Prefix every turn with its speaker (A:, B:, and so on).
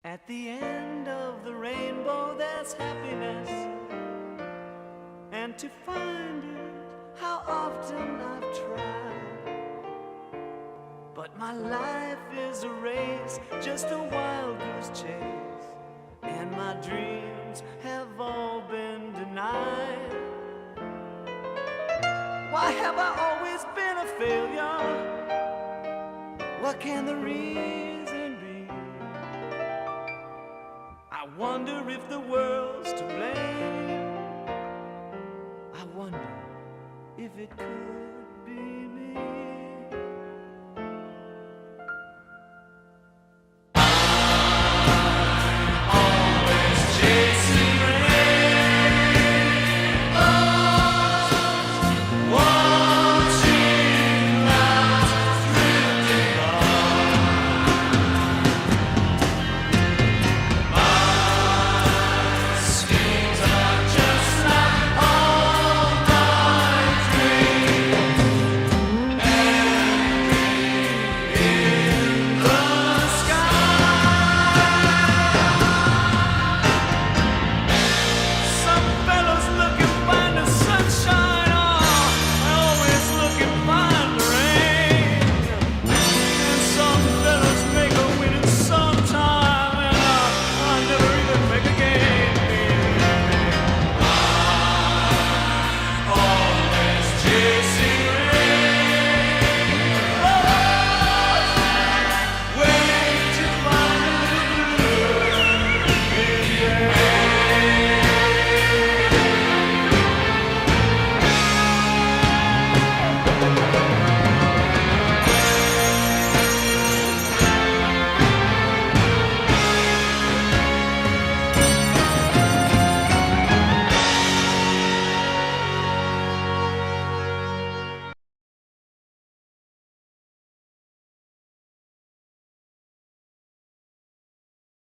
A: At the end of the rainbow there's happiness, and to find it, how often I've tried. But my life is a race, just a wild goose chase, and my dreams have all been denied. Why have I always been a failure? What can the reason be? I wonder if the world's to blame. I wonder if it could